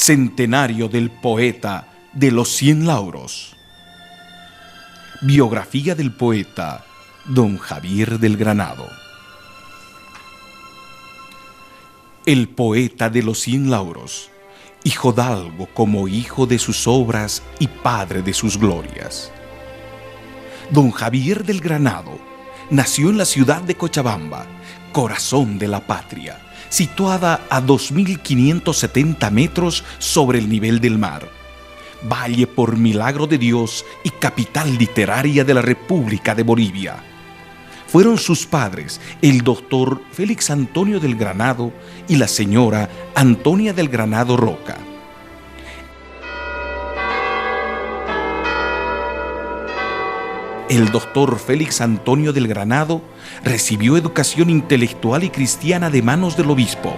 Centenario del poeta de los 100 lauros. Biografía del poeta Don Javier del Granado. El poeta de los 100 lauros, hijodalgo como hijo de sus obras y padre de sus glorias. Don Javier del Granado nació en la ciudad de Cochabamba, corazón de la patria, situada a 2.570 metros sobre el nivel del mar, valle por milagro de Dios y capital literaria de la República de Bolivia. Fueron sus padres el doctor Félix Antonio del Granado y la señora Antonia del Granado Roca. El doctor Félix Antonio del Granado recibió educación intelectual y cristiana de manos del obispo,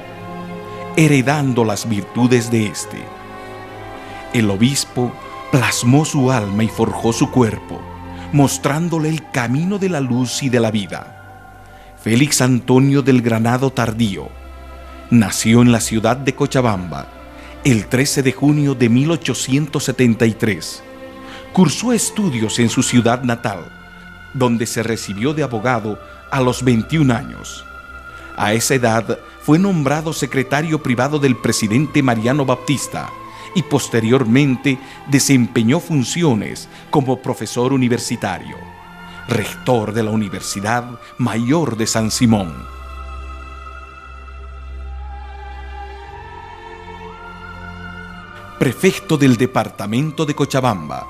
heredando las virtudes de éste. El obispo plasmó su alma y forjó su cuerpo, mostrándole el camino de la luz y de la vida. Félix Antonio del Granado Tardío nació en la ciudad de Cochabamba el 13 de junio de 1873. Cursó estudios en su ciudad natal, donde se recibió de abogado a los 21 años. A esa edad fue nombrado secretario privado del presidente Mariano Baptista y posteriormente desempeñó funciones como profesor universitario, rector de la Universidad Mayor de San Simón. Prefecto del departamento de Cochabamba,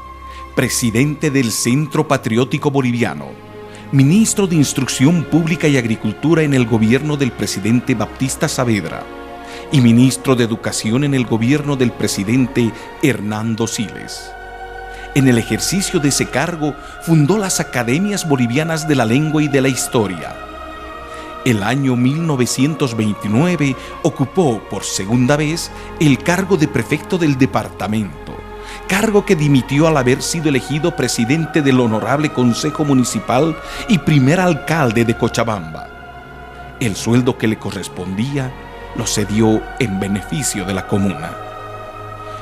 presidente del Centro Patriótico Boliviano, ministro de Instrucción Pública y Agricultura en el gobierno del presidente Baptista Saavedra y ministro de Educación en el gobierno del presidente Hernando Siles. En el ejercicio de ese cargo fundó las Academias Bolivianas de la Lengua y de la Historia. El año 1929 ocupó por segunda vez el cargo de prefecto del departamento, cargo que dimitió al haber sido elegido presidente del Honorable Consejo Municipal y primer alcalde de Cochabamba. El sueldo que le correspondía lo cedió en beneficio de la comuna.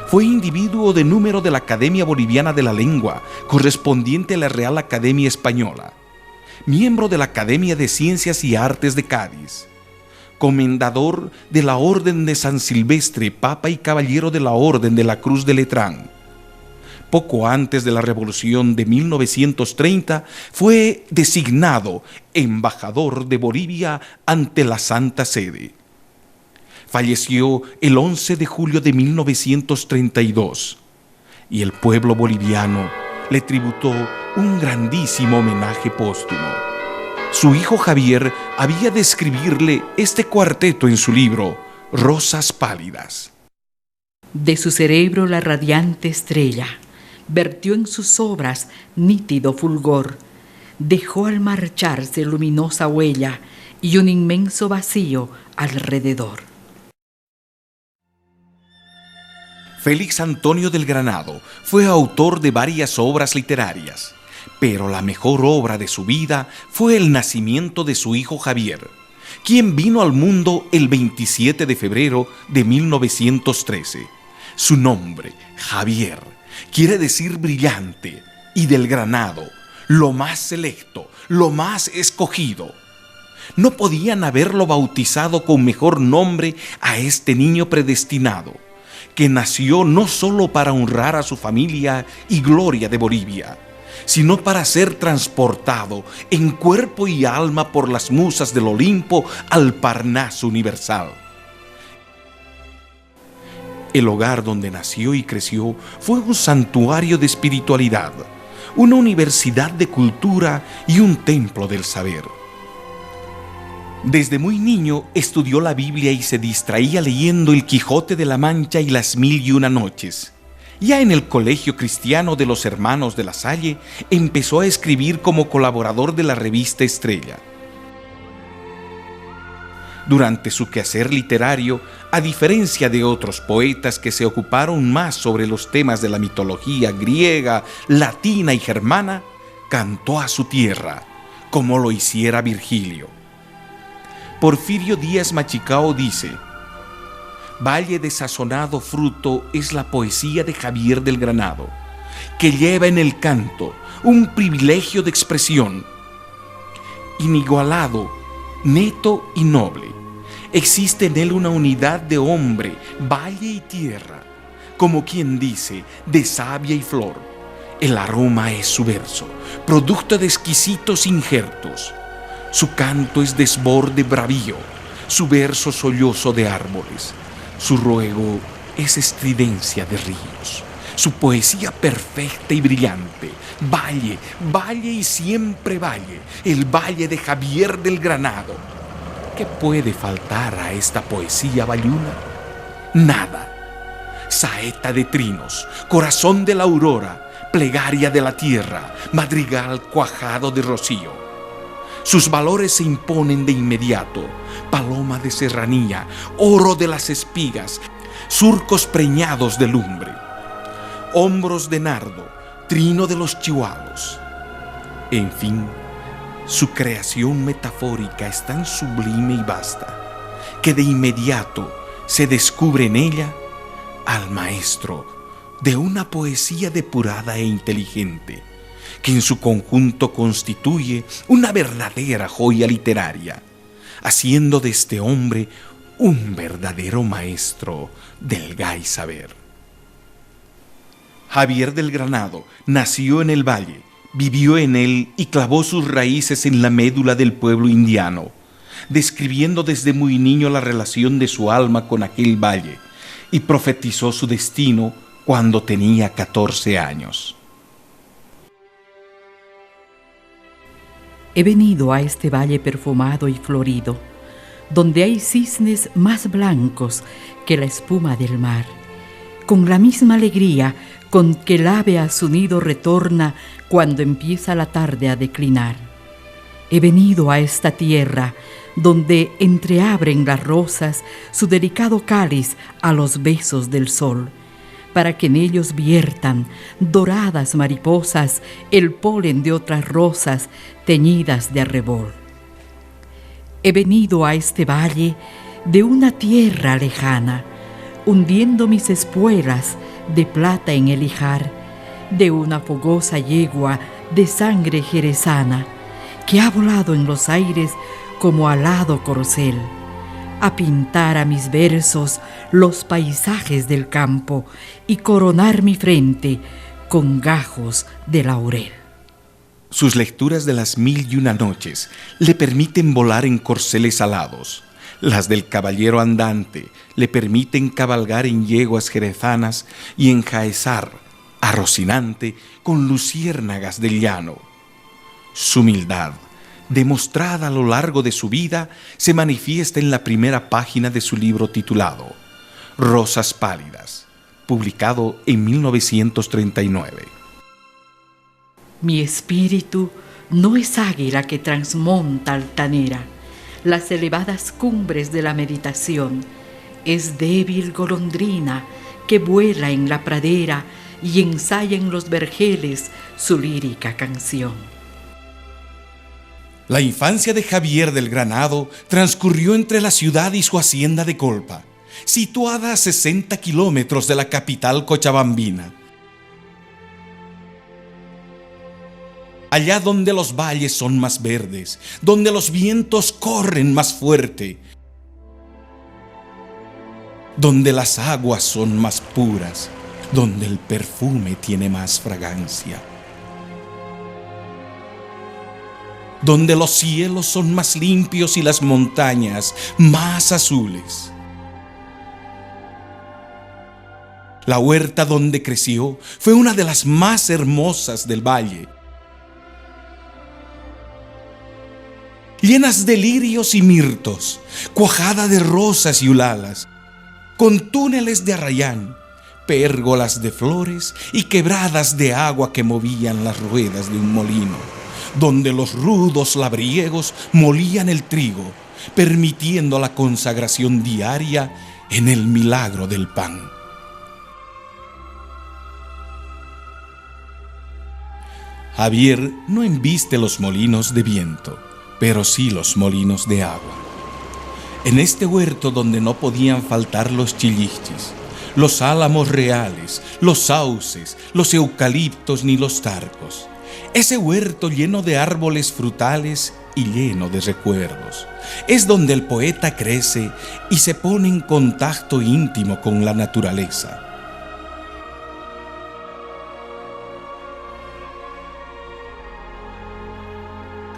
Fue individuo de número de la Academia Boliviana de la Lengua, correspondiente a la Real Academia Española, miembro de la Academia de Ciencias y Artes de Cádiz, comendador de la Orden de San Silvestre, Papa y Caballero de la Orden de la Cruz de Letrán. Poco antes de la Revolución de 1930, fue designado embajador de Bolivia ante la Santa Sede. Falleció el 11 de julio de 1932 y el pueblo boliviano le tributó un grandísimo homenaje póstumo. Su hijo Javier había de escribirle este cuarteto en su libro Rosas Pálidas. De su cerebro la radiante estrella vertió en sus obras nítido fulgor, dejó al marcharse luminosa huella y un inmenso vacío alrededor. Félix Antonio del Granado fue autor de varias obras literarias, pero la mejor obra de su vida fue el nacimiento de su hijo Javier, quien vino al mundo el 27 de febrero de 1913. Su nombre, Javier, quiere decir brillante, y del Granado, lo más selecto, lo más escogido. No podían haberlo bautizado con mejor nombre a este niño predestinado, que nació no solo para honrar a su familia y gloria de Bolivia, sino para ser transportado en cuerpo y alma por las musas del Olimpo al Parnaso universal. El hogar donde nació y creció fue un santuario de espiritualidad, una universidad de cultura y un templo del saber. Desde muy niño estudió la Biblia y se distraía leyendo El Quijote de la Mancha y Las Mil y Una Noches. Ya en el Colegio Cristiano de los Hermanos de la Salle empezó a escribir como colaborador de la revista Estrella. Durante su quehacer literario, a diferencia de otros poetas que se ocuparon más sobre los temas de la mitología griega, latina y germana, cantó a su tierra, como lo hiciera Virgilio. Porfirio Díaz Machicao dice: Valle de sazonado fruto es la poesía de Javier del Granado, que lleva en el canto un privilegio de expresión inigualado, neto y noble. Existe en él una unidad de hombre, valle y tierra, como quien dice, de savia y flor. El aroma es su verso, producto de exquisitos injertos. Su canto es desborde bravío, su verso sollozo de árboles. Su ruego es estridencia de ríos. Su poesía perfecta y brillante. Valle, valle y siempre valle, el valle de Javier del Granado. ¿Qué puede faltar a esta poesía valluna? Nada. Saeta de trinos, corazón de la aurora, plegaria de la tierra, madrigal cuajado de rocío. Sus valores se imponen de inmediato, paloma de serranía, oro de las espigas, surcos preñados de lumbre, hombros de nardo, trino de los chihuahuas. En fin, su creación metafórica es tan sublime y vasta que de inmediato se descubre en ella al maestro de una poesía depurada e inteligente, que en su conjunto constituye una verdadera joya literaria, haciendo de este hombre un verdadero maestro del gay saber. Javier del Granado nació en el valle, vivió en él y clavó sus raíces en la médula del pueblo indiano, describiendo desde muy niño la relación de su alma con aquel valle, y profetizó su destino cuando tenía 14 años. He venido a este valle perfumado y florido, donde hay cisnes más blancos que la espuma del mar, con la misma alegría con que el ave a su nido retorna cuando empieza la tarde a declinar. He venido a esta tierra donde entreabren las rosas su delicado cáliz a los besos del sol, para que en ellos viertan doradas mariposas el polen de otras rosas teñidas de arrebol. He venido a este valle de una tierra lejana, hundiendo mis espuelas de plata en el ijar, de una fogosa yegua de sangre jerezana, que ha volado en los aires como alado corcel, a pintar a mis versos los paisajes del campo y coronar mi frente con gajos de laurel. Sus lecturas de las 1001 noches le permiten volar en corceles alados. Las del caballero andante le permiten cabalgar en yeguas jerezanas y enjaezar a Rocinante con luciérnagas del llano. Su humildad, demostrada a lo largo de su vida, se manifiesta en la primera página de su libro titulado Rosas Pálidas, publicado en 1939. Mi espíritu no es águila que transmonta altanera las elevadas cumbres de la meditación, es débil golondrina que vuela en la pradera y ensaya en los vergeles su lírica canción. La infancia de Javier del Granado transcurrió entre la ciudad y su hacienda de Colpa, situada a 60 kilómetros de la capital cochabambina. Allá donde los valles son más verdes, donde los vientos corren más fuerte, donde las aguas son más puras, donde el perfume tiene más fragancia, donde los cielos son más limpios y las montañas más azules. La huerta donde creció fue una de las más hermosas del valle, llenas de lirios y mirtos, cuajada de rosas y ulalas, con túneles de arrayán, pérgolas de flores y quebradas de agua que movían las ruedas de un molino, donde los rudos labriegos molían el trigo, permitiendo la consagración diaria en el milagro del pan. Javier no embiste los molinos de viento, pero sí los molinos de agua. En este huerto donde no podían faltar los chillichis, los álamos reales, los sauces, los eucaliptos ni los tarcos. Ese huerto lleno de árboles frutales y lleno de recuerdos. Es donde el poeta crece y se pone en contacto íntimo con la naturaleza.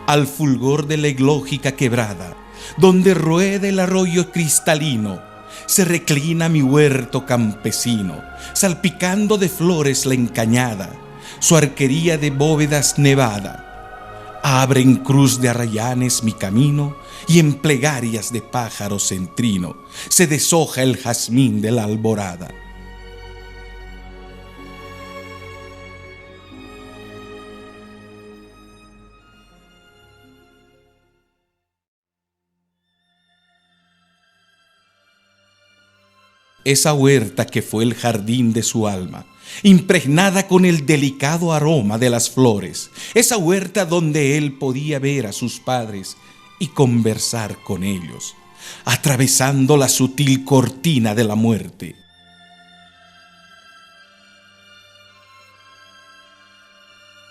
Al fulgor de la eglógica quebrada, donde rueda el arroyo cristalino, se reclina mi huerto campesino, salpicando de flores la encañada, su arquería de bóvedas nevada. Abre en cruz de arrayanes mi camino, y en plegarias de pájaros en trino se deshoja el jazmín de la alborada. Esa huerta que fue el jardín de su alma, impregnada con el delicado aroma de las flores, esa huerta donde él podía ver a sus padres y conversar con ellos, atravesando la sutil cortina de la muerte.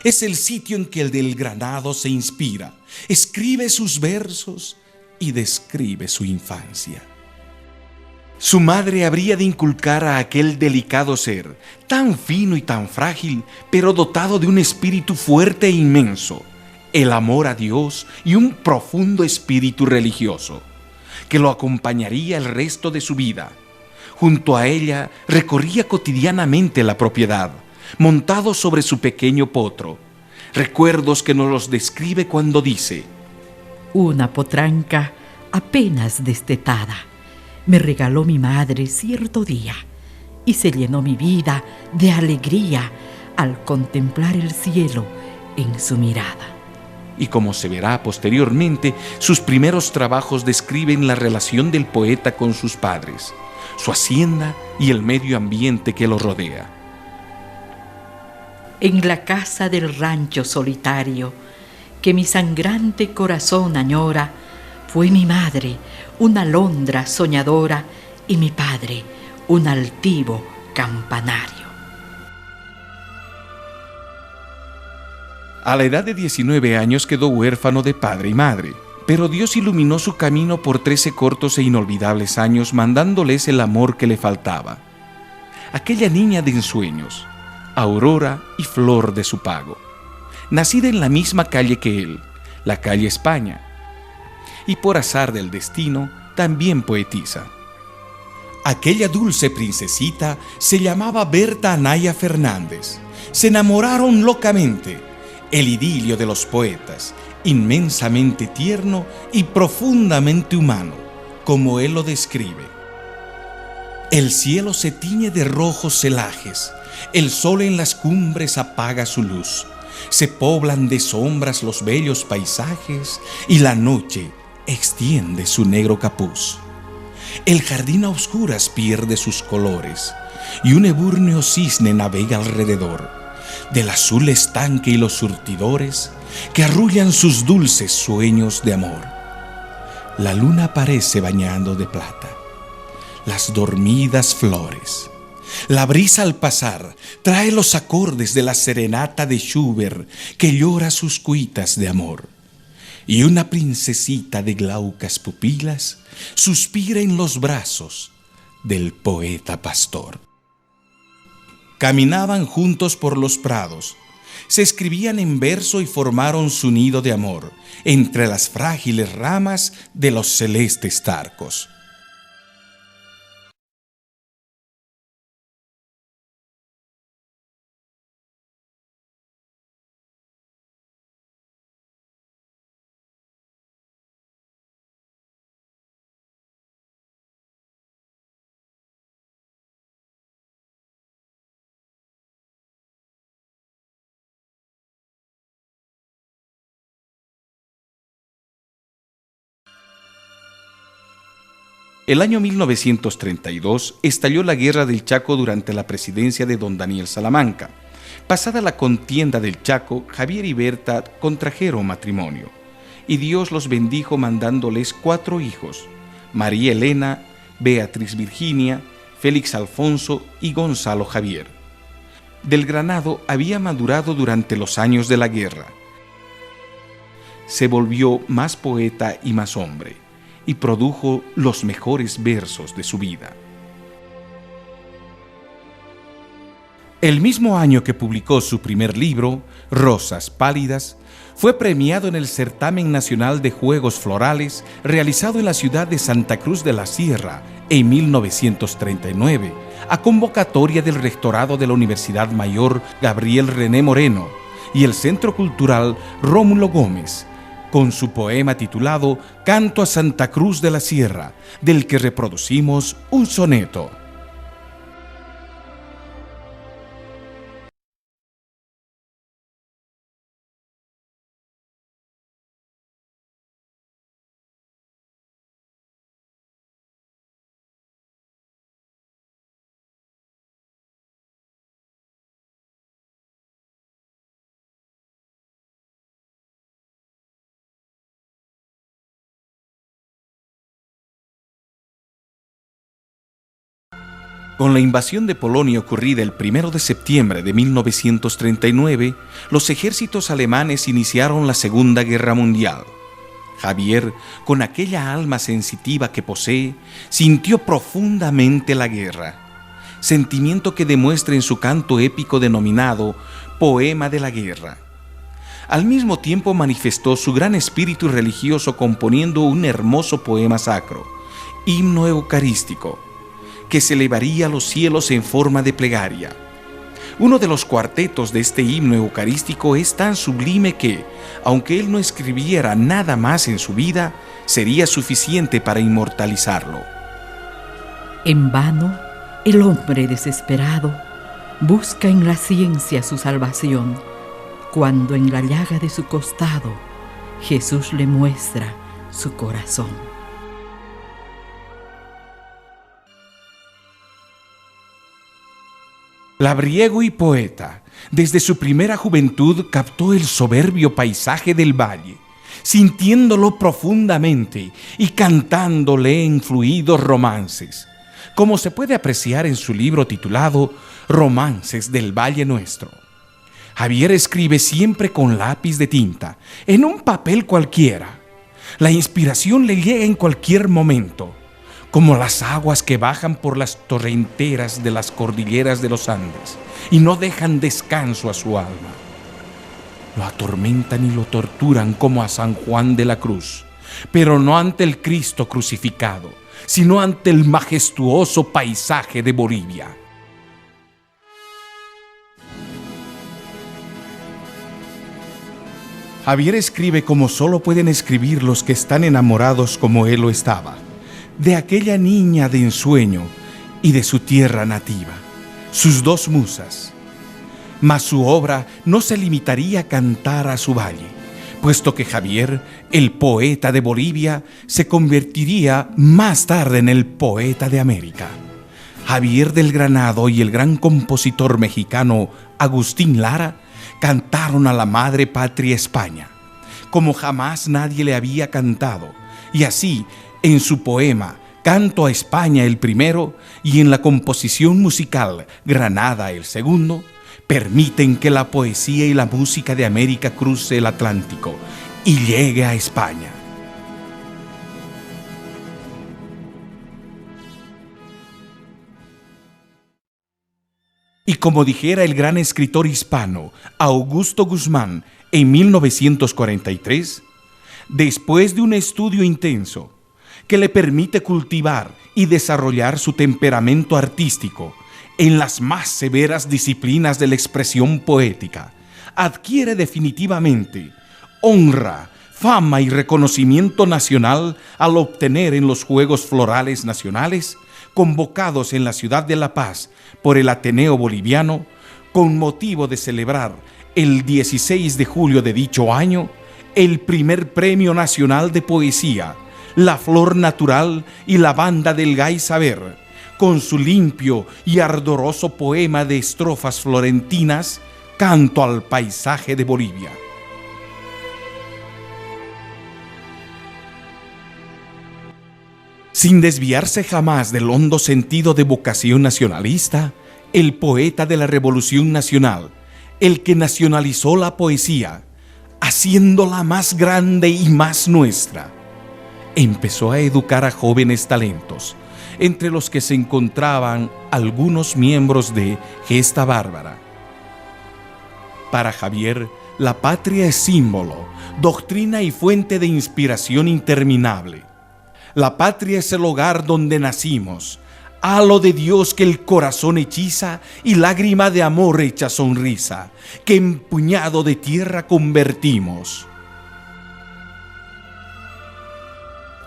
Es el sitio en que el del Granado se inspira, escribe sus versos y describe su infancia. Su madre habría de inculcar a aquel delicado ser, tan fino y tan frágil, pero dotado de un espíritu fuerte e inmenso, el amor a Dios y un profundo espíritu religioso, que lo acompañaría el resto de su vida. Junto a ella recorría cotidianamente la propiedad, montado sobre su pequeño potro, recuerdos que nos los describe cuando dice: una potranca apenas destetada me regaló mi madre cierto día, y se llenó mi vida de alegría al contemplar el cielo en su mirada. Y como se verá posteriormente, sus primeros trabajos describen la relación del poeta con sus padres, su hacienda y el medio ambiente que lo rodea. En la casa del rancho solitario, que mi sangrante corazón añora, fue mi madre una alondra soñadora y mi padre un altivo campanario. A la edad de 19 años quedó huérfano de padre y madre, pero Dios iluminó su camino por 13 cortos e inolvidables años, mandándoles el amor que le faltaba. Aquella niña de ensueños, aurora y flor de su pago, nacida en la misma calle que él, la calle España, y por azar del destino también poetisa. Aquella dulce princesita se llamaba Berta Anaya Fernández. Se enamoraron locamente. El idilio de los poetas, inmensamente tierno y profundamente humano, como él lo describe. El cielo se tiñe de rojos celajes, el sol en las cumbres apaga su luz, se poblan de sombras los bellos paisajes y la noche extiende su negro capuz. El jardín a oscuras pierde sus colores y un ebúrneo cisne navega alrededor del azul estanque y los surtidores que arrullan sus dulces sueños de amor. La luna aparece bañando de plata las dormidas flores. La brisa al pasar trae los acordes de la serenata de Schubert que llora sus cuitas de amor. Y una princesita de glaucas pupilas suspira en los brazos del poeta pastor. Caminaban juntos por los prados, se escribían en verso y formaron su nido de amor entre las frágiles ramas de los celestes tarcos. El año 1932 estalló la Guerra del Chaco durante la presidencia de don Daniel Salamanca. Pasada la contienda del Chaco, Javier y Berta contrajeron matrimonio, y Dios los bendijo mandándoles 4 hijos, María Elena, Beatriz Virginia, Félix Alfonso y Gonzalo Javier. Del Granado había madurado durante los años de la guerra. Se volvió más poeta y más hombre, y produjo los mejores versos de su vida. El mismo año que publicó su primer libro, Rosas Pálidas, fue premiado en el Certamen Nacional de Juegos Florales realizado en la ciudad de Santa Cruz de la Sierra en 1939, a convocatoria del Rectorado de la Universidad Mayor Gabriel René Moreno y el Centro Cultural Rómulo Gómez, con su poema titulado Canto a Santa Cruz de la Sierra, del que reproducimos un soneto. Con la invasión de Polonia ocurrida el 1 de septiembre de 1939, los ejércitos alemanes iniciaron la Segunda Guerra Mundial. Javier, con aquella alma sensitiva que posee, sintió profundamente la guerra, sentimiento que demuestra en su canto épico denominado Poema de la Guerra. Al mismo tiempo manifestó su gran espíritu religioso componiendo un hermoso poema sacro, himno eucarístico, que se elevaría a los cielos en forma de plegaria. Uno de los cuartetos de este himno eucarístico es tan sublime que, aunque él no escribiera nada más en su vida, sería suficiente para inmortalizarlo. En vano, el hombre desesperado busca en la ciencia su salvación, cuando en la llaga de su costado Jesús le muestra su corazón. Labriego y poeta, desde su primera juventud captó el soberbio paisaje del valle, sintiéndolo profundamente y cantándole en fluidos romances, como se puede apreciar en su libro titulado Romances del Valle Nuestro. Javier escribe siempre con lápiz de tinta, en un papel cualquiera. La inspiración le llega en cualquier momento, como las aguas que bajan por las torrenteras de las cordilleras de los Andes y no dejan descanso a su alma. Lo atormentan y lo torturan como a San Juan de la Cruz, pero no ante el Cristo crucificado, sino ante el majestuoso paisaje de Bolivia. Javier escribe como solo pueden escribir los que están enamorados como él lo estaba, de aquella niña de ensueño y de su tierra nativa, sus dos musas. Mas su obra no se limitaría a cantar a su valle, puesto que Javier, el poeta de Bolivia, se convertiría más tarde en el poeta de América. Javier del Granado y el gran compositor mexicano Agustín Lara cantaron a la madre patria España, como jamás nadie le había cantado, y así, en su poema Canto a España el primero y en la composición musical Granada el segundo, permiten que la poesía y la música de América cruce el Atlántico y llegue a España. Y como dijera el gran escritor hispano Augusto Guzmán en 1943, después de un estudio intenso que le permite cultivar y desarrollar su temperamento artístico en las más severas disciplinas de la expresión poética, adquiere definitivamente honra, fama y reconocimiento nacional al obtener en los Juegos Florales Nacionales, convocados en la ciudad de La Paz por el Ateneo Boliviano, con motivo de celebrar el 16 de julio de dicho año, el primer Premio Nacional de Poesía, La Flor Natural y la Banda del Gay Saber, con su limpio y ardoroso poema de estrofas florentinas, Canto al Paisaje de Bolivia. Sin desviarse jamás del hondo sentido de vocación nacionalista, el poeta de la Revolución Nacional, el que nacionalizó la poesía, haciéndola más grande y más nuestra, empezó a educar a jóvenes talentos, entre los que se encontraban algunos miembros de Gesta Bárbara. Para Javier, la patria es símbolo, doctrina y fuente de inspiración interminable. La patria es el hogar donde nacimos, halo de Dios que el corazón hechiza y lágrima de amor hecha sonrisa, que en puñado de tierra convertimos.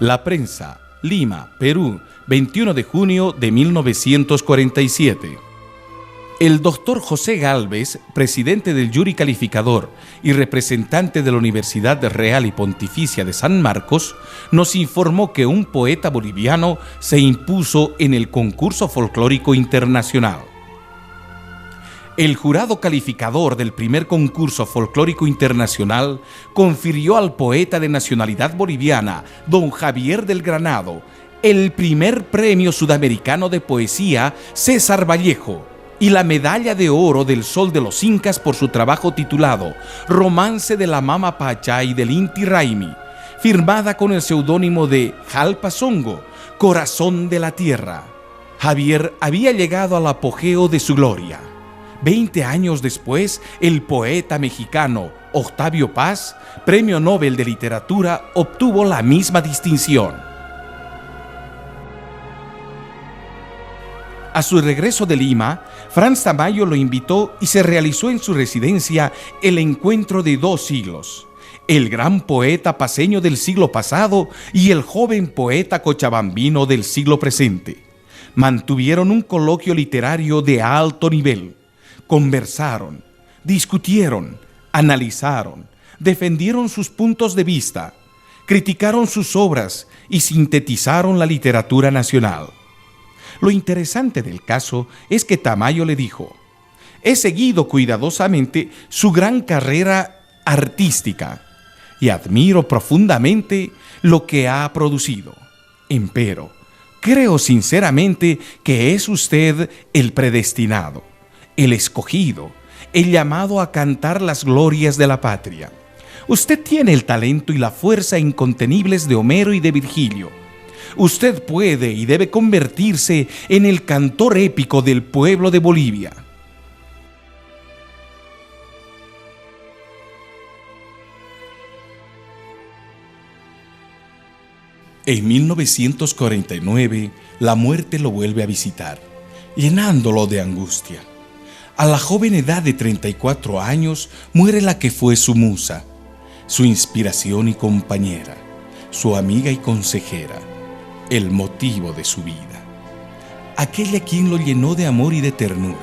La Prensa, Lima, Perú, 21 de junio de 1947. El doctor José Gálvez, presidente del Jury Calificador y representante de la Universidad Real y Pontificia de San Marcos, nos informó que un poeta boliviano se impuso en el concurso folclórico internacional. El jurado calificador del primer concurso folclórico internacional confirió al poeta de nacionalidad boliviana, don Javier del Granado, el primer premio sudamericano de poesía César Vallejo y la medalla de oro del Sol de los Incas por su trabajo titulado Romance de la Mama Pacha y del Inti Raymi, firmada con el seudónimo de Jalpa Songo, Corazón de la Tierra. Javier había llegado al apogeo de su gloria. 20 años después, el poeta mexicano Octavio Paz, Premio Nobel de Literatura, obtuvo la misma distinción. A su regreso de Lima, Franz Tamayo lo invitó y se realizó en su residencia el encuentro de 2 siglos. El gran poeta paceño del siglo pasado y el joven poeta cochabambino del siglo presente. Mantuvieron un coloquio literario de alto nivel. Conversaron, discutieron, analizaron, defendieron sus puntos de vista, criticaron sus obras y sintetizaron la literatura nacional. Lo interesante del caso es que Tamayo le dijo: he seguido cuidadosamente su gran carrera artística y admiro profundamente lo que ha producido. Empero, creo sinceramente que es usted el predestinado, el escogido, el llamado a cantar las glorias de la patria. Usted tiene el talento y la fuerza incontenibles de Homero y de Virgilio. Usted puede y debe convertirse en el cantor épico del pueblo de Bolivia. En 1949, la muerte lo vuelve a visitar, llenándolo de angustia. A la joven edad de 34 años muere la que fue su musa, su inspiración y compañera, su amiga y consejera, el motivo de su vida. Aquella quien lo llenó de amor y de ternura,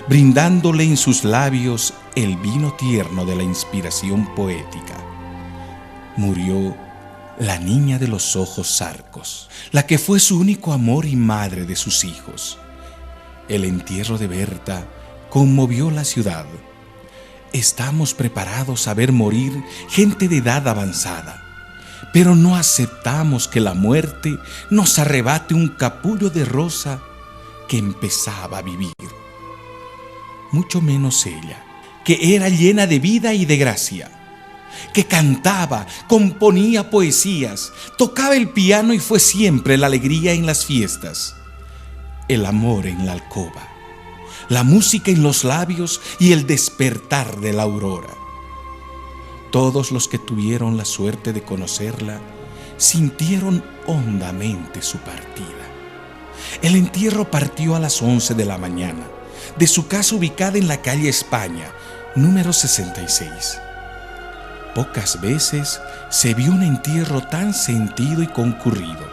brindándole en sus labios el vino tierno de la inspiración poética. Murió la niña de los ojos zarcos, la que fue su único amor y madre de sus hijos. El entierro de Berta conmovió la ciudad. Estamos preparados a ver morir gente de edad avanzada, pero no aceptamos que la muerte nos arrebate un capullo de rosa que empezaba a vivir. Mucho menos ella, que era llena de vida y de gracia, que cantaba, componía poesías, tocaba el piano y fue siempre la alegría en las fiestas, el amor en la alcoba, la música en los labios y el despertar de la aurora. Todos los que tuvieron la suerte de conocerla sintieron hondamente su partida. El entierro partió a las 11 de la mañana de su casa ubicada en la calle España, número 66. Pocas veces se vio un entierro tan sentido y concurrido.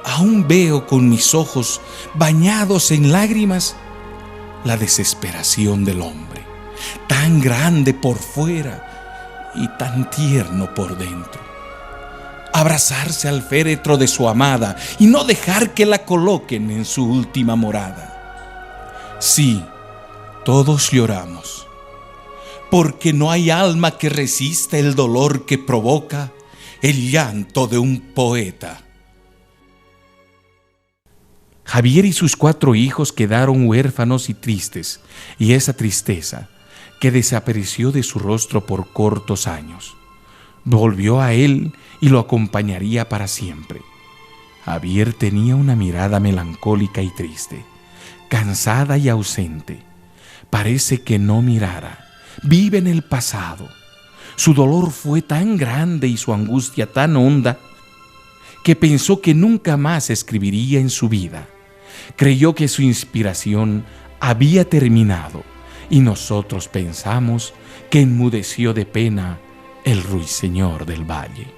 Aún veo con mis ojos bañados en lágrimas la desesperación del hombre, tan grande por fuera y tan tierno por dentro. Abrazarse al féretro de su amada y no dejar que la coloquen en su última morada. Sí, todos lloramos, porque no hay alma que resista el dolor que provoca el llanto de un poeta. Javier y sus 4 hijos quedaron huérfanos y tristes, y esa tristeza, que desapareció de su rostro por cortos años, volvió a él y lo acompañaría para siempre. Javier tenía una mirada melancólica y triste, cansada y ausente. Parece que no mirara, vive en el pasado. Su dolor fue tan grande y su angustia tan honda que pensó que nunca más escribiría en su vida. Creyó que su inspiración había terminado y nosotros pensamos que enmudeció de pena el ruiseñor del valle.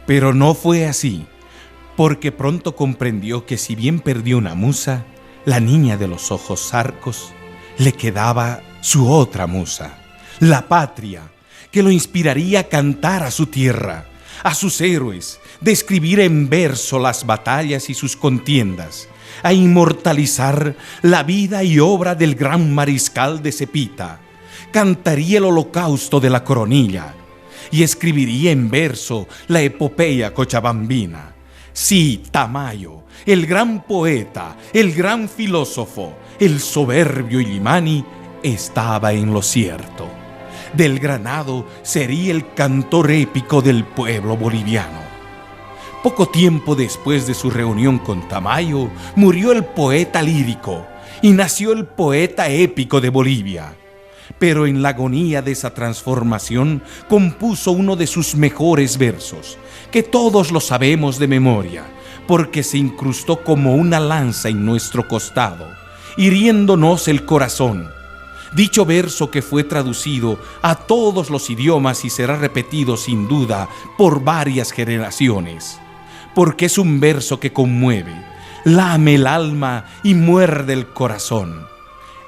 Pero no fue así, porque pronto comprendió que si bien perdió una musa, la niña de los ojos zarcos, le quedaba su otra musa, la patria, que lo inspiraría a cantar a su tierra, a sus héroes, describir en verso las batallas y sus contiendas, a inmortalizar la vida y obra del gran mariscal de Cepita. Cantaría el holocausto de la Coronilla y escribiría en verso la epopeya cochabambina. Sí, Tamayo, el gran poeta, el gran filósofo, el soberbio Illimani, estaba en lo cierto. Del Granado sería el cantor épico del pueblo boliviano. Poco tiempo después de su reunión con Tamayo, murió el poeta lírico y nació el poeta épico de Bolivia. Pero en la agonía de esa transformación compuso uno de sus mejores versos, que todos lo sabemos de memoria, porque se incrustó como una lanza en nuestro costado, hiriéndonos el corazón. Dicho verso, que fue traducido a todos los idiomas y será repetido sin duda por varias generaciones, porque es un verso que conmueve, lame el alma y muerde el corazón.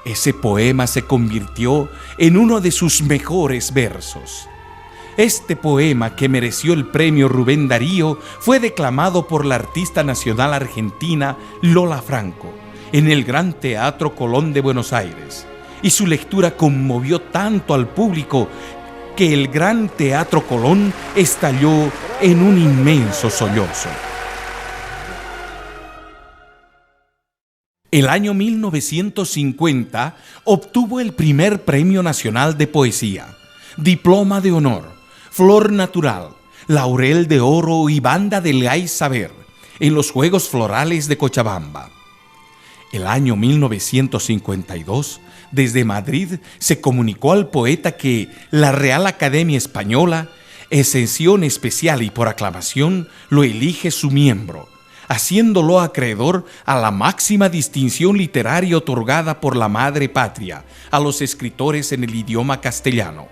Ese poema se convirtió en uno de sus mejores versos. Este poema, que mereció el premio Rubén Darío, fue declamado por la artista nacional argentina Lola Franco en el Gran Teatro Colón de Buenos Aires, y su lectura conmovió tanto al público que el Gran Teatro Colón estalló en un inmenso sollozo. El año 1950 obtuvo el primer Premio Nacional de Poesía, Diploma de Honor, Flor Natural, Laurel de Oro y Banda del Gay Saber en los Juegos Florales de Cochabamba. El año 1952, desde Madrid, se comunicó al poeta que la Real Academia Española, en sesión especial y por aclamación, lo elige su miembro, haciéndolo acreedor a la máxima distinción literaria otorgada por la madre patria a los escritores en el idioma castellano.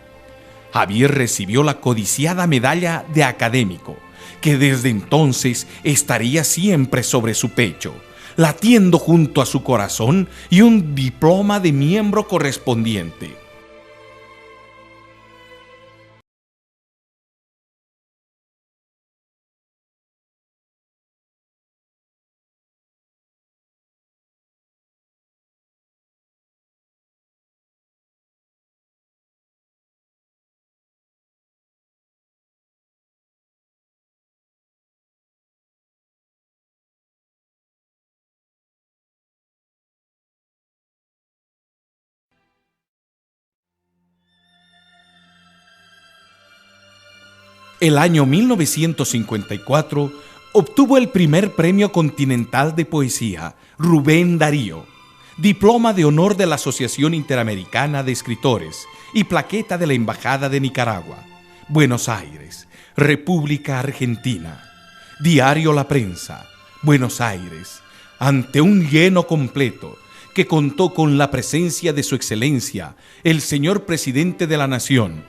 Javier recibió la codiciada medalla de académico, que desde entonces estaría siempre sobre su pecho, latiendo junto a su corazón, y un diploma de miembro correspondiente. El año 1954 obtuvo el primer Premio Continental de Poesía, Rubén Darío, Diploma de Honor de la Asociación Interamericana de Escritores y plaqueta de la Embajada de Nicaragua, Buenos Aires, República Argentina. Diario La Prensa, Buenos Aires, ante un lleno completo que contó con la presencia de Su Excelencia, el señor Presidente de la Nación,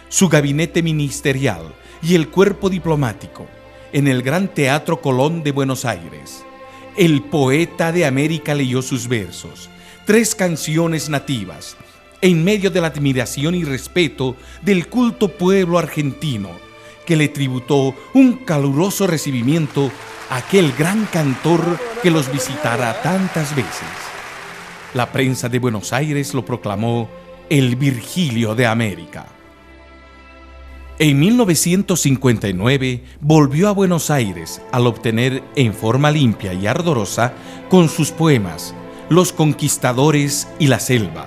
su gabinete ministerial y el cuerpo diplomático, en el Gran Teatro Colón de Buenos Aires. El poeta de América leyó sus versos, 3 canciones nativas, en medio de la admiración y respeto del culto pueblo argentino, que le tributó un caluroso recibimiento a aquel gran cantor que los visitara tantas veces. La prensa de Buenos Aires lo proclamó el Virgilio de América. En 1959 volvió a Buenos Aires al obtener en forma limpia y ardorosa, con sus poemas, Los Conquistadores y la Selva,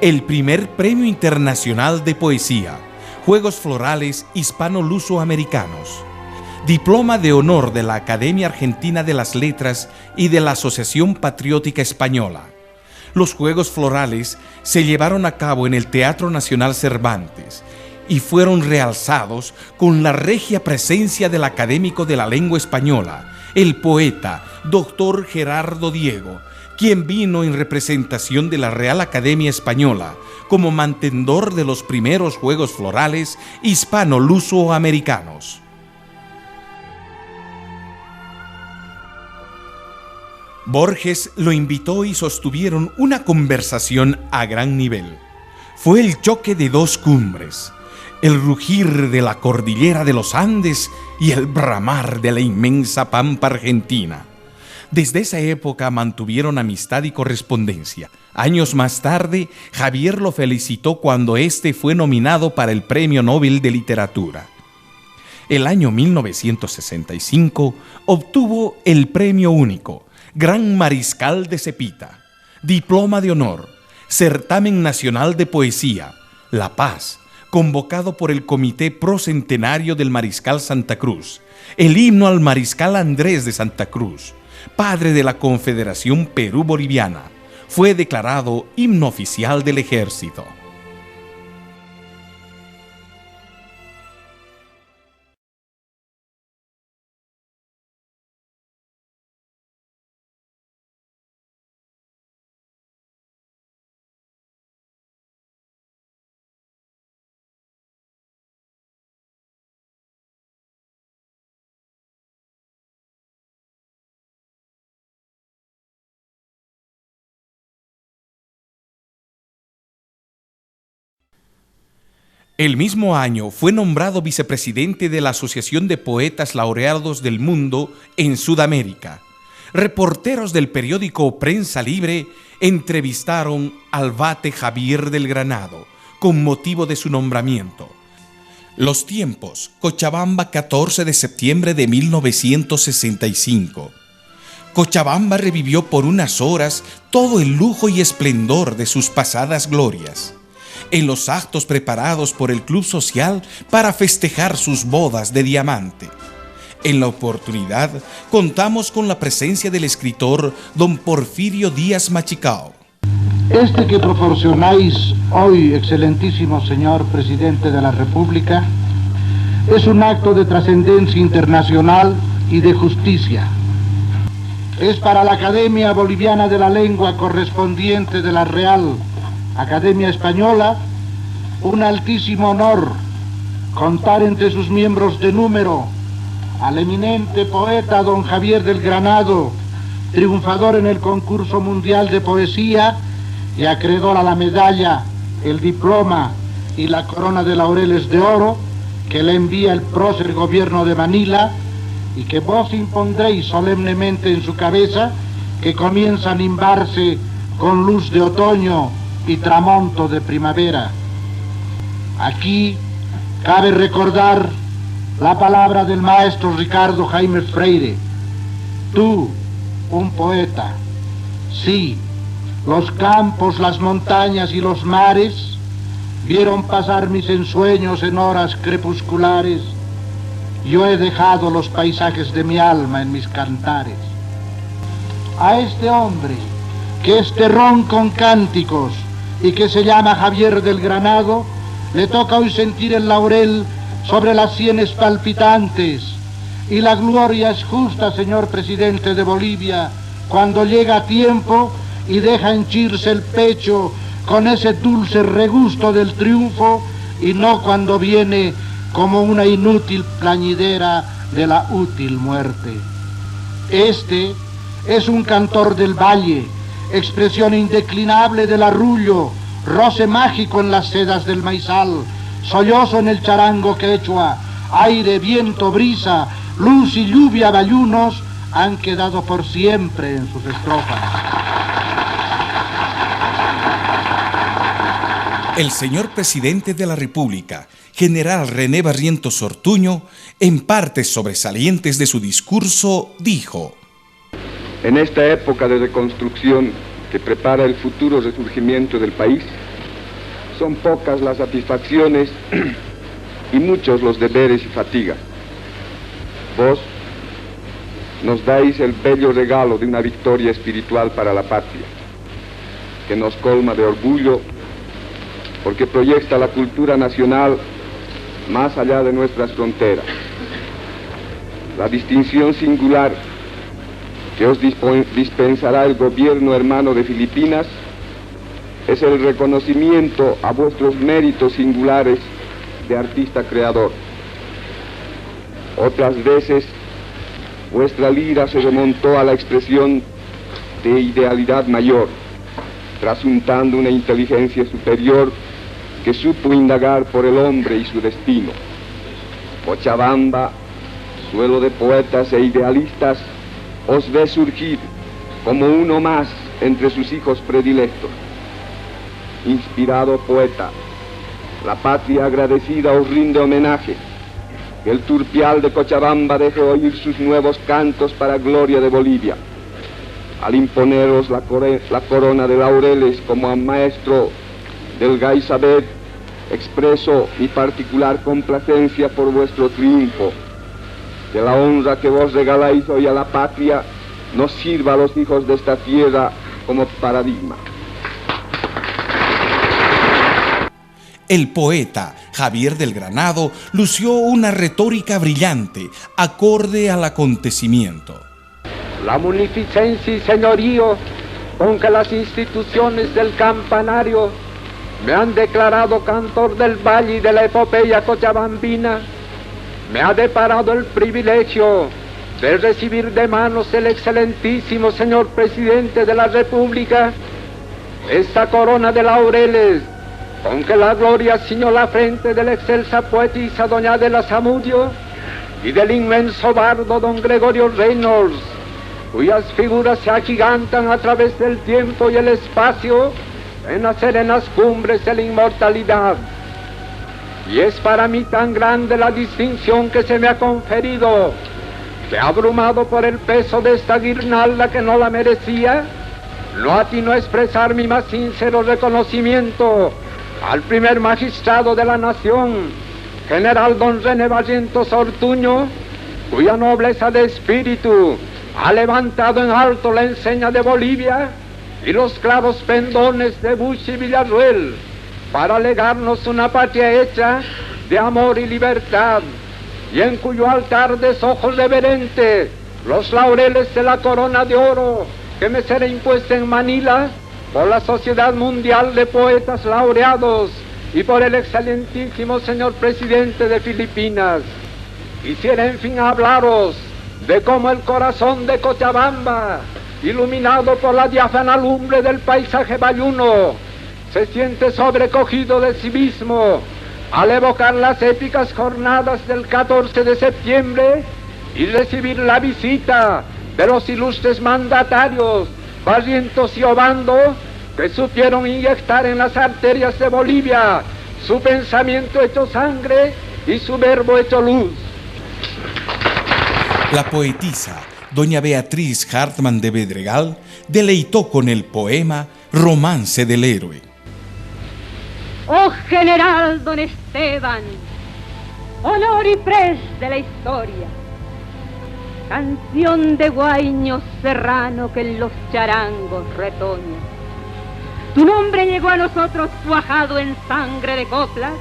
el primer Premio Internacional de Poesía, Juegos Florales Hispano-Luso-Americanos, Diploma de Honor de la Academia Argentina de las Letras y de la Asociación Patriótica Española. Los Juegos Florales se llevaron a cabo en el Teatro Nacional Cervantes y fueron realzados con la regia presencia del académico de la lengua española, el poeta Dr. Gerardo Diego, quien vino en representación de la Real Academia Española como mantenedor de los primeros Juegos Florales hispano-luso-americanos. Borges lo invitó y sostuvieron una conversación a gran nivel. Fue el choque de 2 cumbres, el rugir de la cordillera de los Andes y el bramar de la inmensa pampa argentina. Desde esa época mantuvieron amistad y correspondencia. Años más tarde, Javier lo felicitó cuando éste fue nominado para el Premio Nobel de Literatura. El año 1965 obtuvo el Premio Único, Gran Mariscal de Cepita, Diploma de Honor, Certamen Nacional de Poesía, La Paz, convocado por el Comité Pro Centenario del Mariscal Santa Cruz, el himno al Mariscal Andrés de Santa Cruz, padre de la Confederación Perú-Boliviana. Fue declarado himno oficial del Ejército. El mismo año fue nombrado vicepresidente de la Asociación de Poetas Laureados del Mundo en Sudamérica. Reporteros del periódico Prensa Libre entrevistaron al Vate Javier del Granado con motivo de su nombramiento. Los tiempos, Cochabamba, 14 de septiembre de 1965. Cochabamba revivió por unas horas todo el lujo y esplendor de sus pasadas glorias. En los actos preparados por el Club Social para festejar sus bodas de diamante. En la oportunidad, contamos con la presencia del escritor don Porfirio Díaz Machicao. Este que proporcionáis hoy, excelentísimo señor Presidente de la República, es un acto de trascendencia internacional y de justicia. Es para la Academia Boliviana de la Lengua, correspondiente de la Real Academia Española, un altísimo honor contar entre sus miembros de número al eminente poeta don Javier del Granado, triunfador en el concurso mundial de poesía y acreedor a la medalla, el diploma y la corona de laureles de oro que le envía el prócer gobierno de Manila, y que vos impondréis solemnemente en su cabeza, que comienza a nimbarse con luz de otoño y tramonto de primavera. Aquí cabe recordar la palabra del maestro Ricardo Jaime Freire. Tú, un poeta, sí, los campos, las montañas y los mares vieron pasar mis ensueños en horas crepusculares. Yo he dejado los paisajes de mi alma en mis cantares. A este hombre, que es terrón con cánticos y que se llama Javier del Granado, le toca hoy sentir el laurel sobre las sienes palpitantes, y la gloria es justa, señor Presidente de Bolivia, cuando llega a tiempo y deja henchirse el pecho con ese dulce regusto del triunfo, y no cuando viene como una inútil plañidera de la útil muerte. Este es un cantor del valle, expresión indeclinable del arrullo, roce mágico en las sedas del maizal, sollozo en el charango quechua, aire, viento, brisa, luz y lluvia bayunos han quedado por siempre en sus estrofas. El señor presidente de la República, general René Barrientos Ortuño, en partes sobresalientes de su discurso, dijo: En esta época de reconstrucción que prepara el futuro resurgimiento del país, son pocas las satisfacciones y muchos los deberes y fatigas. Vos nos dais el bello regalo de una victoria espiritual para la patria, que nos colma de orgullo porque proyecta la cultura nacional más allá de nuestras fronteras. La distinción singular que os dispensará el gobierno hermano de Filipinas es el reconocimiento a vuestros méritos singulares de artista creador. Otras veces vuestra lira se remontó a la expresión de idealidad mayor, trasuntando una inteligencia superior que supo indagar por el hombre y su destino. Cochabamba, suelo de poetas e idealistas, os ve surgir como uno más entre sus hijos predilectos. Inspirado poeta, la patria agradecida os rinde homenaje. Que el turpial de Cochabamba deje oír sus nuevos cantos para gloria de Bolivia. Al imponeros la corona de laureles como a maestro del Gaisabet, expreso mi particular complacencia por vuestro triunfo. Que la honra que vos regaláis hoy a la patria nos sirva a los hijos de esta tierra como paradigma. El poeta Javier del Granado lució una retórica brillante, acorde al acontecimiento. La munificencia y señorío con que las instituciones del campanario me han declarado cantor del valle y de la epopeya cochabambina, me ha deparado el privilegio de recibir de manos del excelentísimo señor presidente de la República esta corona de laureles con que la gloria ciñó la frente de la excelsa poetisa doña Adela Zamudio y del inmenso bardo don Gregorio Reynolds, cuyas figuras se agigantan a través del tiempo y el espacio en las serenas cumbres de la inmortalidad. Y es para mí tan grande la distinción que se me ha conferido, que abrumado por el peso de esta guirnalda que no la merecía, no atino a expresar mi más sincero reconocimiento al primer magistrado de la nación, general don René Barrientos Ortuño, cuya nobleza de espíritu ha levantado en alto la enseña de Bolivia y los claros pendones de Bush y Villarruel para legarnos una patria hecha de amor y libertad, y en cuyo altar de ojos reverente los laureles de la corona de oro que me será impuesta en Manila por la Sociedad Mundial de Poetas Laureados y por el excelentísimo señor presidente de Filipinas. Quisiera en fin hablaros de cómo el corazón de Cochabamba, iluminado por la diáfana lumbre del paisaje bayuno, se siente sobrecogido de civismo al evocar las épicas jornadas del 14 de septiembre y recibir la visita de los ilustres mandatarios Barrientos y Obando, que supieron inyectar en las arterias de Bolivia su pensamiento hecho sangre y su verbo hecho luz. La poetisa, doña Beatriz Hartmann de Bedregal, deleitó con el poema Romance del Héroe. Oh general don Esteban, honor y pres de la historia, canción de guaño serrano que en los charangos retoña. Tu nombre llegó a nosotros cuajado en sangre de coplas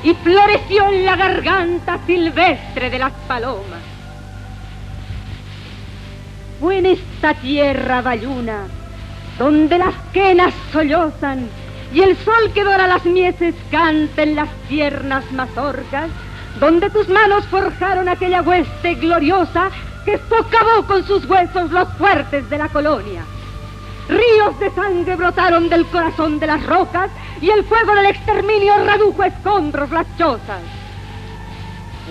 y floreció en la garganta silvestre de las palomas. Fue en esta tierra bayuna donde las quenas sollozan y el sol que dora las mieses canta en las tiernas mazorcas, donde tus manos forjaron aquella hueste gloriosa que socavó con sus huesos los fuertes de la colonia. Río ríos de sangre brotaron del corazón de las rocas y el fuego del exterminio redujo a escombros las chozas.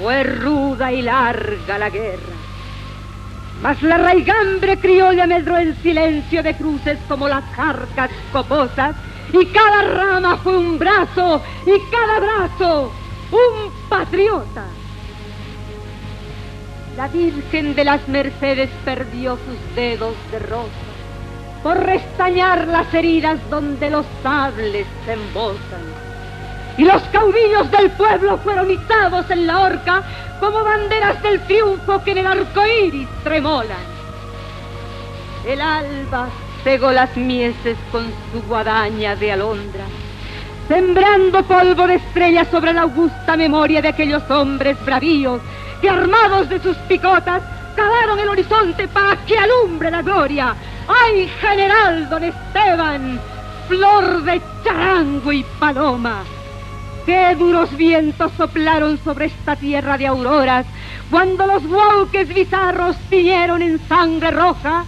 Fue ruda y larga la guerra, mas la raigambre criolla medró el silencio de cruces como las jarcas coposas, y cada rama fue un brazo, y cada brazo un patriota. La Virgen de las Mercedes perdió sus dedos de rosa por restañar las heridas donde los sables se embosan. Y los caudillos del pueblo fueron izados en la horca como banderas del triunfo que en el arco iris tremolan. El alba cegó las mieses con su guadaña de alondra, sembrando polvo de estrellas sobre la augusta memoria de aquellos hombres bravíos que, armados de sus picotas, cavaron el horizonte para que alumbre la gloria. ¡Ay, general don Esteban, flor de charango y paloma! ¡Qué duros vientos soplaron sobre esta tierra de auroras cuando los huauques bizarros tiñeron en sangre roja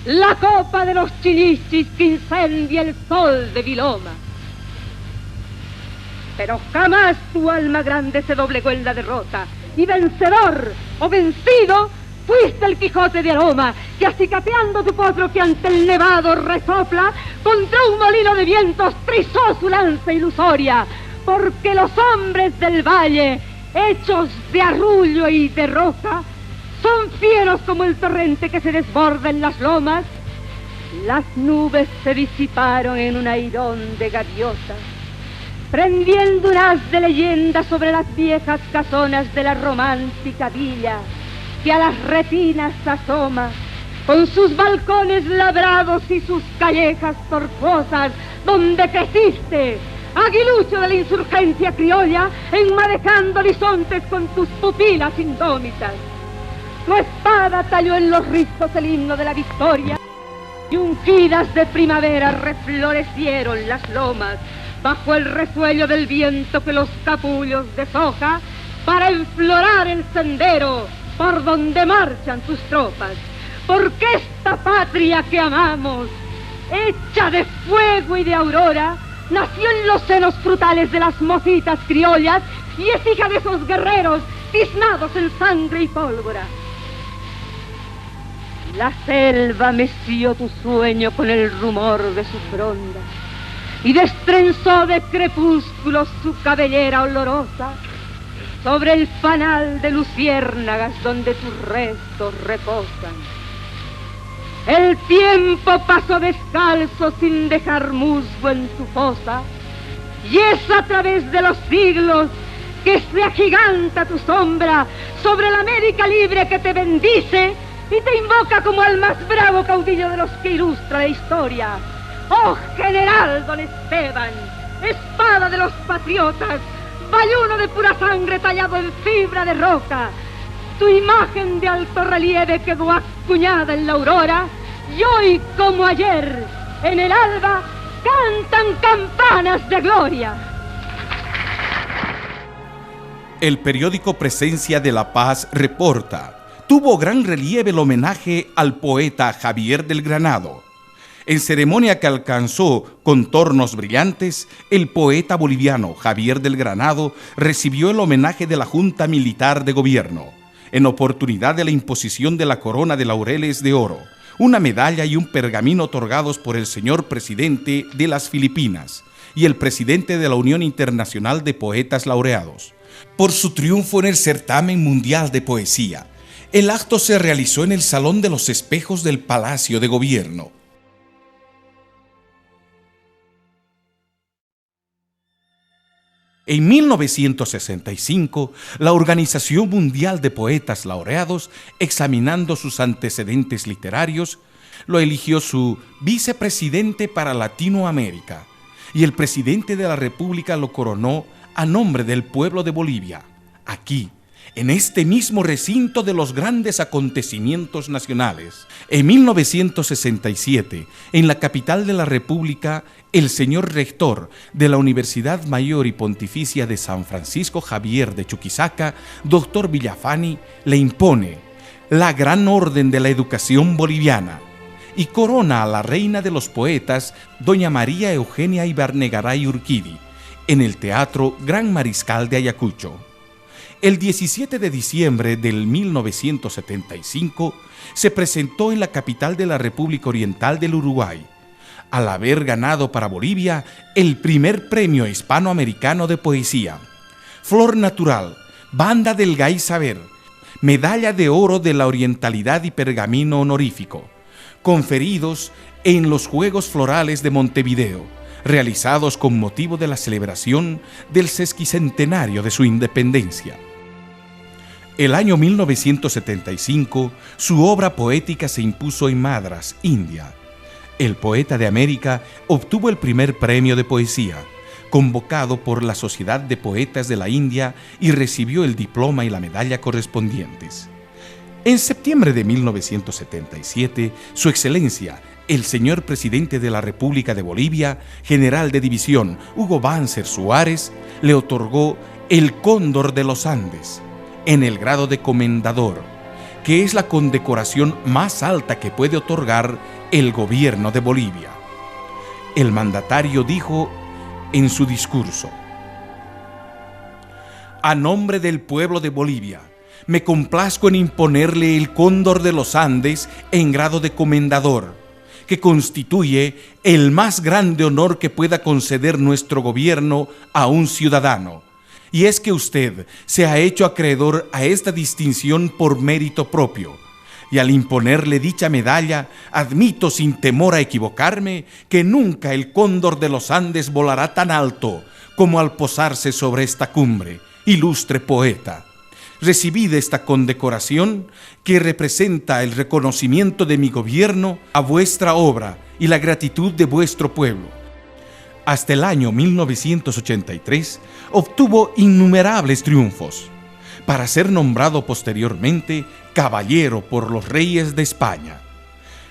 la copa de los chilichis que incendia el sol de Viloma! Pero jamás tu alma grande se doblegó en la derrota, y vencedor o vencido fuiste el Quijote de aroma, que acicateando tu potro que ante el nevado resopla, contra un molino de vientos trizó su lanza ilusoria, porque los hombres del valle, hechos de arrullo y de roca, son fieros como el torrente que se desborda en las lomas. Las nubes se disiparon en un airón de gaviotas, prendiendo un haz de leyenda sobre las viejas casonas de la romántica villa, que a las retinas asoma, con sus balcones labrados y sus callejas tortuosas, donde creciste, aguilucho de la insurgencia criolla, enmadejando horizontes con tus pupilas indómitas. Tu espada talló en los rizos el himno de la victoria, y ungidas de primavera reflorecieron las lomas, bajo el resuello del viento que los capullos deshoja, para enflorar el sendero por donde marchan tus tropas. Porque esta patria que amamos, hecha de fuego y de aurora, nació en los senos frutales de las mocitas criollas y es hija de esos guerreros tiznados en sangre y pólvora. La selva meció tu sueño con el rumor de su fronda y destrenzó de crepúsculos su cabellera olorosa sobre el fanal de luciérnagas donde tus restos reposan. El tiempo pasó descalzo sin dejar musgo en tu fosa, y es a través de los siglos que se agiganta tu sombra sobre la América libre que te bendice y te invoca como al más bravo caudillo de los que ilustra la historia. ¡Oh, general don Esteban, espada de los patriotas, bayuno de pura sangre tallado en fibra de roca! Tu imagen de alto relieve quedó acuñada en la aurora, y hoy, como ayer, en el alba, cantan campanas de gloria. El periódico Presencia de la Paz reporta: tuvo gran relieve el homenaje al poeta Javier del Granado. En ceremonia que alcanzó contornos brillantes, el poeta boliviano Javier del Granado recibió el homenaje de la Junta Militar de Gobierno, en oportunidad de la imposición de la corona de laureles de oro, una medalla y un pergamino otorgados por el señor presidente de las Filipinas y el presidente de la Unión Internacional de Poetas Laureados, por su triunfo en el certamen mundial de poesía. El acto se realizó en el Salón de los Espejos del Palacio de Gobierno. En 1965, la Organización Mundial de Poetas Laureados, examinando sus antecedentes literarios, lo eligió su vicepresidente para Latinoamérica, y el presidente de la República lo coronó a nombre del pueblo de Bolivia, aquí, en este mismo recinto de los grandes acontecimientos nacionales. En 1967, en la capital de la República, el señor rector de la Universidad Mayor y Pontificia de San Francisco Javier de Chuquisaca, doctor Villafani, le impone la Gran Orden de la Educación Boliviana y corona a la reina de los poetas, doña María Eugenia Ibarnegaray Urquidi, en el Teatro Gran Mariscal de Ayacucho. El 17 de diciembre del 1975 se presentó en la capital de la República Oriental del Uruguay, al haber ganado para Bolivia el primer premio hispanoamericano de poesía. Flor Natural, Banda del Gay Saber, Medalla de Oro de la Orientalidad y Pergamino Honorífico, conferidos en los Juegos Florales de Montevideo, realizados con motivo de la celebración del sesquicentenario de su independencia. El año 1975, su obra poética se impuso en Madras, India. El poeta de América obtuvo el primer premio de poesía, convocado por la Sociedad de Poetas de la India, y recibió el diploma y la medalla correspondientes. En septiembre de 1977, Su Excelencia, el señor presidente de la República de Bolivia, general de división Hugo Banzer Suárez, le otorgó el Cóndor de los Andes, en el grado de comendador, que es la condecoración más alta que puede otorgar el gobierno de Bolivia. El mandatario dijo en su discurso: a nombre del pueblo de Bolivia, me complazco en imponerle el Cóndor de los Andes en grado de comendador, que constituye el más grande honor que pueda conceder nuestro gobierno a un ciudadano. Y es que usted se ha hecho acreedor a esta distinción por mérito propio, y al imponerle dicha medalla, admito sin temor a equivocarme que nunca el Cóndor de los Andes volará tan alto como al posarse sobre esta cumbre, ilustre poeta. Recibid esta condecoración que representa el reconocimiento de mi gobierno a vuestra obra y la gratitud de vuestro pueblo. Hasta el año 1983 obtuvo innumerables triunfos, para ser nombrado posteriormente caballero por los reyes de España.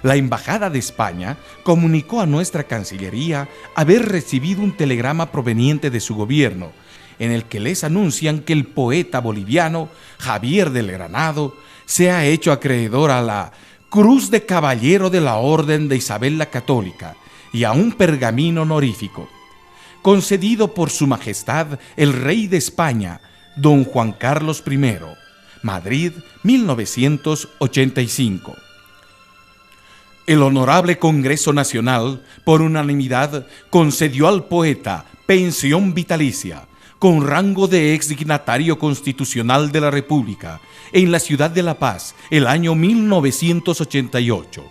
La Embajada de España comunicó a nuestra Cancillería haber recibido un telegrama proveniente de su gobierno, en el que les anuncian que el poeta boliviano Javier del Granado se ha hecho acreedor a la Cruz de Caballero de la Orden de Isabel la Católica y a un pergamino honorífico, concedido por Su Majestad el Rey de España, don Juan Carlos I, Madrid, 1985. El Honorable Congreso Nacional, por unanimidad, concedió al poeta pensión vitalicia, con rango de exdignatario constitucional de la República, en la ciudad de La Paz, el año 1988.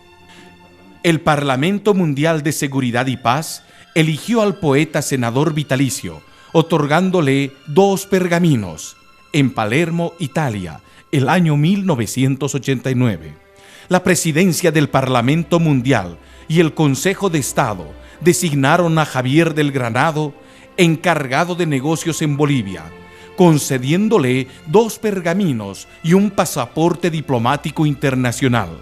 El Parlamento Mundial de Seguridad y Paz eligió al poeta senador vitalicio, otorgándole 2 pergaminos, en Palermo, Italia, el año 1989. La presidencia del Parlamento Mundial y el Consejo de Estado designaron a Javier del Granado encargado de negocios en Bolivia, concediéndole 2 pergaminos y un pasaporte diplomático internacional,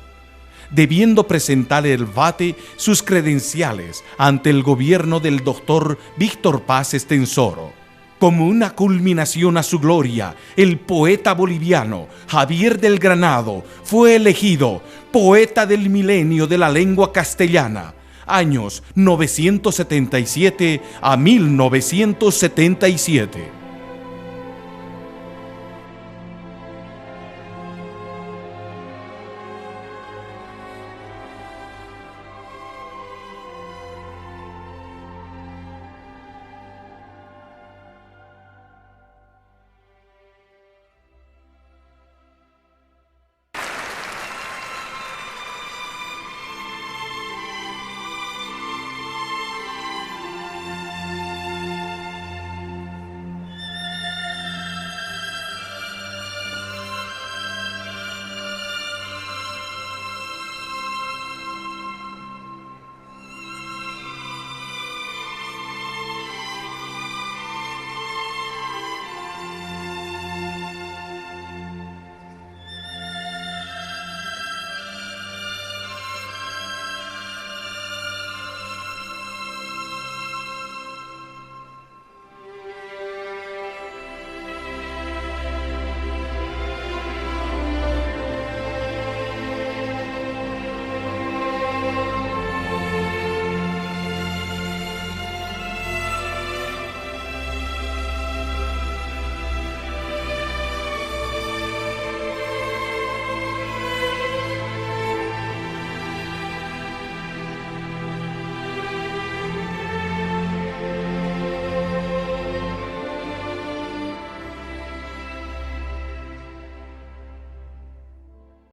debiendo presentar el vate sus credenciales ante el gobierno del doctor Víctor Paz Estensoro. Como una culminación a su gloria, el poeta boliviano Javier del Granado fue elegido Poeta del Milenio de la Lengua Castellana, años 977 a 1977.